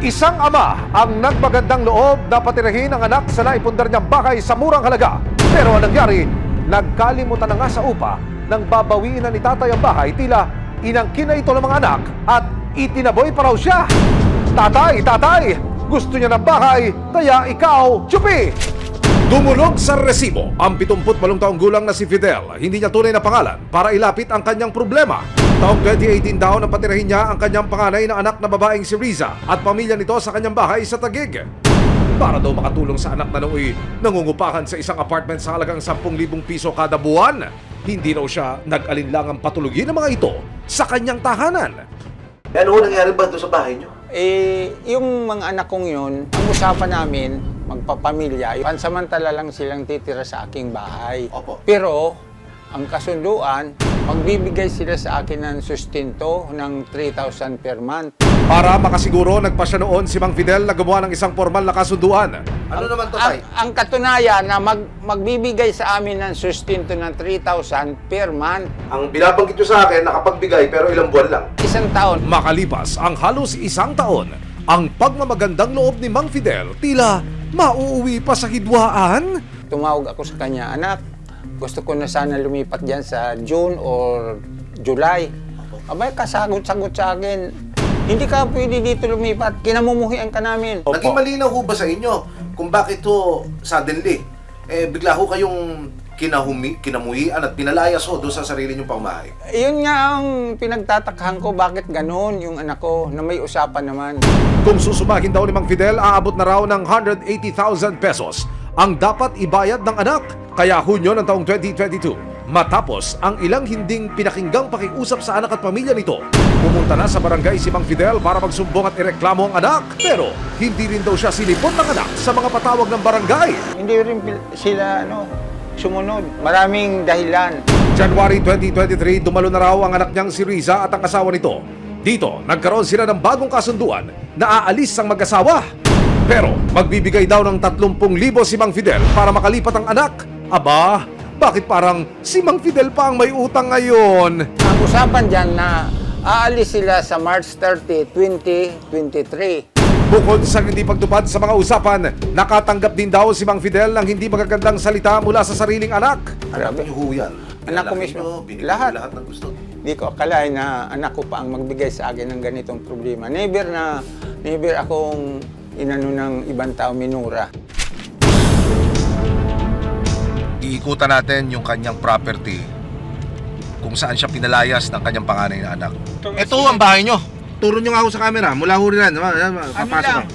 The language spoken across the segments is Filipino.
Isang ama ang nagmagandang loob na patirahin ang anak sa naipundar niyang bahay sa murang halaga. Pero ang nangyari, nagkalimutan na nga sa upa nang babawiin na ni tatay ang bahay, tila inangkin na ito ng mga anak at itinaboy pa raw siya. Tatay, gusto niya ng bahay, kaya ikaw, tsupi! Dumulog sa resibo ang 78 taong gulang na si Fidel. Hindi niya tunay na pangalan para ilapit ang kanyang problema. Taong 2018 daw nang patirahin niya ang kanyang panganay na anak na babaeng si Riza at pamilya nito sa kanyang bahay sa Taguig. Para daw makatulong sa anak na nooy nangungupahan sa isang apartment sa halagang 10,000 piso kada buwan. Hindi raw siya nag-alinlangang patulugin ng mga ito sa kanyang tahanan. Ano nangyari ba doon sa bahay niyo? Yung mga anak kong yun, ang usapan namin, magpapamilya, pansamantala lang silang titira sa aking bahay. Opo. Pero, ang kasunduan, magbibigay sila sa akin ng sustento ng 3,000 per month. Para makasiguro, nagpasya noon si Mang Fidel na gumawa ng isang formal na kasunduan. Ano naman to, tay? Ang katunayan na magbibigay sa amin ng sustento ng 3,000 per month, Ang binabanggit niyo sa akin, nakapagbigay pero ilang buwan lang. isang taon. Makalipas ang halos isang taon, ang pagmamagandang loob ni Mang Fidel tila mauuwi pa sa hidwaan. Tumawag ako sa kanya, anak, gusto ko na sana lumipat dyan sa June or July. Abay, kasagot-sagot sa akin. Hindi ka pwede dito lumipat, kinamumuhian ka namin. Naging malinaw ho ba sa inyo kung bakit to suddenly, bigla ho kayong kinamuhian at pinalayas ho doon sa sarili niyong pamahay? Yun nga ang pinagtatakhan ko, bakit ganon yung anak ko na may usapan naman. Kung susumahin daw ni Mang Fidel, aabot na raw ng 180,000 pesos ang dapat ibayad ng anak. Kaya Hunyo ng taong 2022, matapos ang ilang hinding pinakinggang pakiusap sa anak at pamilya nito, pumunta na sa barangay si Mang Fidel para magsumbong at ireklamo ang anak. Pero hindi rin daw siya sinipot ng anak sa mga patawag ng barangay. Hindi rin sila sumunod. Maraming dahilan. January 2023, dumalo na raw ang anak niyang si Riza at ang asawa nito. Dito, nagkaroon sila ng bagong kasunduan na aalis ang mag-asawa. Pero magbibigay daw ng 30,000 si Mang Fidel para makalipat ang anak. Aba, bakit parang si Mang Fidel pa ang may utang ngayon? Ang usapan dyan na aalis sila sa March 30, 2023. Bukod sa hindi pagtupad sa mga usapan, nakatanggap din daw si Mang Fidel ng hindi magagandang salita mula sa sariling anak. Grabe. Ano ho yan? Anak ko Lalaki mismo. niyo, binigay Lahat. niyo lahat ng gusto. Hindi ko akalain na anak ko pa ang magbigay sa akin ng ganitong problema. Never akong inano ng ibang tao minura. Iikutan natin yung kanyang property kung saan siya pinalayas ng kanyang panganay na anak. Ito ang bahay nyo. Turo nyo nga ako sa camera. Mula ho rin yan. Papasok lang?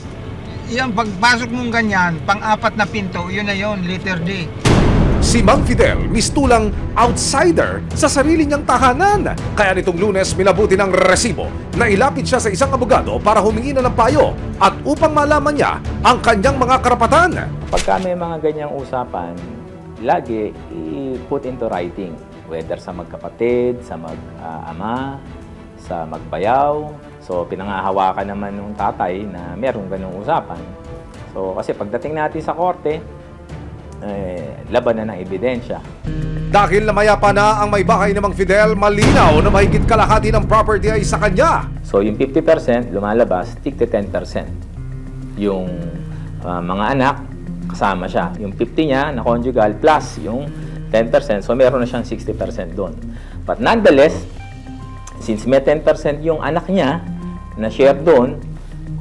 Yan, pagpasok mong ganyan, pang-apat na pinto, yun na yun, letter D. Si Mang Fidel, mistulang outsider sa sarili niyang tahanan. Kaya nitong Lunes, minabuti ng resibo na ilapit siya sa isang abogado para humingi na ng payo at upang malaman niya ang kanyang mga karapatan. Pagka may mga ganyang usapan, lagi i-put into writing. Whether sa magkapatid, sa mag-ama, sa magbayaw. So, pinangahawakan naman ng tatay na merong ganung usapan. So, kasi pagdating natin sa korte, laban na ng ebidensya. Dahil namayapa na ang may bahay ni Mang Fidel, malinaw na mahigit kalahati ng property ay sa kanya. So, yung 50% lumalabas, tig 10%. Yung mga anak, kasama siya. Yung 50 niya na conjugal plus yung 10%. So, meron na siyang 60% doon. But nonetheless, since may 10% yung anak niya na share doon,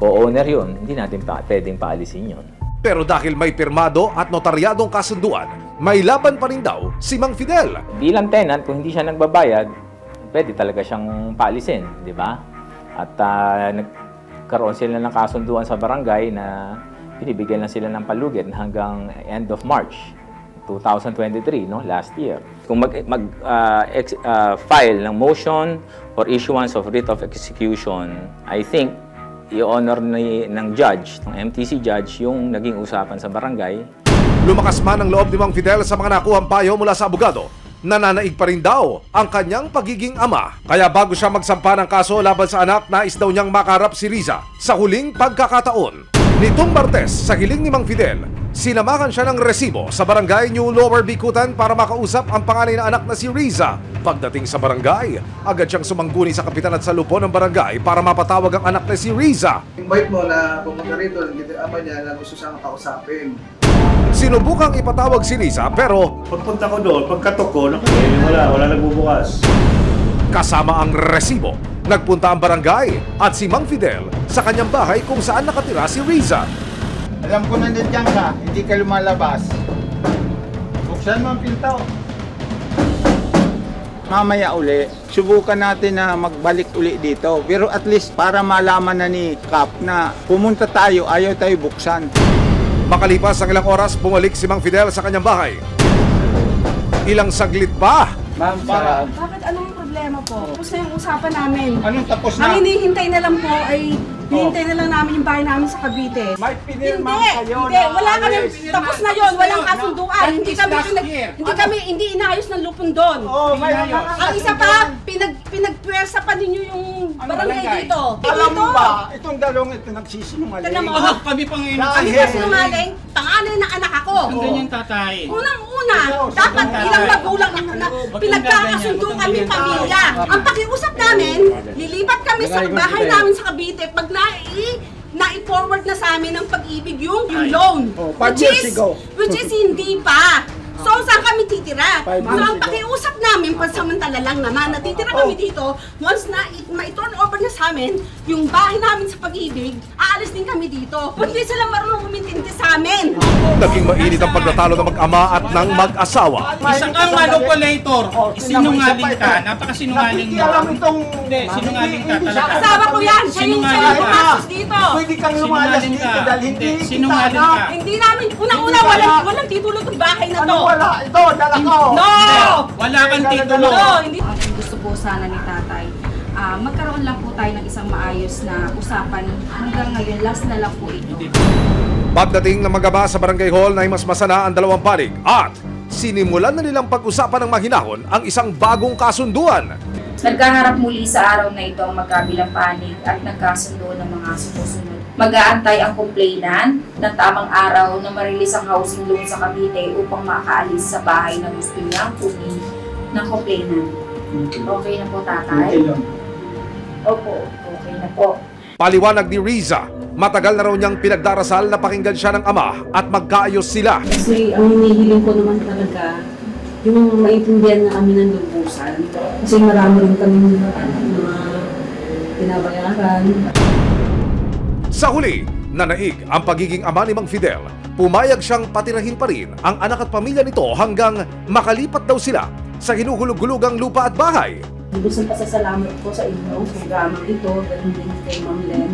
co-owner yun, hindi natin pwedeng paalisin yun. Pero dahil may pirmado at notaryadong kasunduan, may laban pa rin daw si Mang Fidel. Bilang tenant, kung hindi siya nagbabayad, pwede talaga siyang paalisin, di ba? At nagkaroon sila ng kasunduan sa barangay na binibigyan lang sila ng palugit hanggang end of March 2023, no? Last year. Kung file ng motion or issuance of writ of execution, I think i-honor ng judge, ng MTC judge, yung naging usapan sa barangay. Lumakas man ang loob ni Mang Fidel sa mga nakuhang payo mula sa abogado, nananaig pa rin daw ang kanyang pagiging ama. Kaya bago siya magsampa ng kaso laban sa anak, nais daw niyang makaharap si Riza sa huling pagkakataon. Nitong Martes, sa hiling ni Mang Fidel, sinamahan siya ng resibo sa barangay New Lower Bikutan para makausap ang panganay na anak na si Riza. Pagdating sa barangay, agad siyang sumangguni sa kapitan at sa lupo ng barangay para mapatawag ang anak na si Riza. Invite mo na pumunta rito, nandito yung ama niya na gusto siyang kausapin. Sinubukang ipatawag si Riza pero Pagpunta ko doon, pagkatok ko, wala nagbubukas. kasama ang resibo, nagpunta ang barangay at si Mang Fidel sa kanyang bahay kung saan nakatira si Riza. Alam ko na nandiyan ka, hindi ka lumalabas. Buksan mo ang pinto. Mamaya uli, subukan natin na magbalik uli dito. Pero at least para malaman na ni Kap na pumunta tayo, ayaw tayo buksan. Makalipas ang ilang oras, bumalik si Mang Fidel sa kanyang bahay. Ilang saglit pa, Ma'am, sa... Bakit anong problema po? Tapos na yung usapan namin. Anong tapos Ang na? hinihintay na lang po ay hinihintay na lang namin yung bahay namin sa Cavite. May pinirma Hindi, kayo hindi, na wala kami, alis. tapos na yon, walang kasunduan. That Hindi is kami, last year. hindi inayos ng lupon doon. Oh, may Ang isa pa, pinagpwersa pa ninyo yung barangay dito. Alam mo Dito. ba, itong dalawang ito nagsisinungaling. Tignan mo. Kami pang ngayon Kami pa sinungaling, panganay na anak ako. ang ganyan tatay. Unang-una, dapat ilang magulang na pinagkakasundo kami pamilya. Ang pakiusap namin, lilipat kami sa bahay namin sa Cavite pag na-forward na sa amin ng pag-ibig yung loan. Oh, 5 years ago. Which is hindi pa. So, saan kami titira? 5 So, years ang ago. pakiusap namin, pansamantala lang naman, natitira kami dito, once na ma-turn over na sa amin, yung bahay namin sa pag-ibig, aalis din kami dito. Hindi sila marunong umintindi sa amin. naging mainit ang pagtatalo ng mag-ama at ng mag-asawa. Isa kang manipulator. Sinungaling ka. Napakasinungaling mo. Alam itong... Hindi, sinungaling ka talaga. Kasama ko yan, siya yung Sinungaling ka. pumasok dito. Pwede kang lumalas Sinungaling dito ka. dahil hindi Hindi, sinungaling kita ka. anak. Hindi namin, unang-una, walang titulo itong bahay na Ano to. wala? Ito, dala ko. No! Wala kang titulo. No! Hindi. Ang gusto po sana ni tatay, magkaroon lang po tayo ng isang maayos na usapan. Hanggang ngayon, last na lang po ito. Pagdating ng mag-ama sa barangay hall na mas masana ang dalawang panig at sinimulan na nilang pag-usapan ng mahinahon ang isang bagong kasunduan. Nagkaharap muli sa araw na ito ang magkabilang panig at nagkasundo ng mga sumusunod. Mag-aantay ang complainant ng tamang araw na marilis ang housing loan sa Cavite upang makaalis sa bahay na gusto niyang kunin ng complainant. Okay na po, tatay? Opo, okay na po. Paliwanag ni Riza, matagal na raw niyang pinagdarasal na pakinggan siya ng ama at magkaayos sila. Kasi ang hinihiling ko naman talaga, yung maintindihan na kami ng lubusan. Kasi marami rin kami mga pinabayaran. Sa huli, nanaig ang pagiging ama ni Mang Fidel. Pumayag siyang patirahin pa rin ang anak at pamilya nito hanggang makalipat daw sila sa hinuhulog-hulugang lupa at bahay. Lubos ang pasasalamat ko sa inyong programang ito, ganun din kay Ma'am Len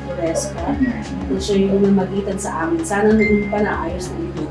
Oresca. Kung siya yung namagitan sa amin, sana naging panaayos na ito.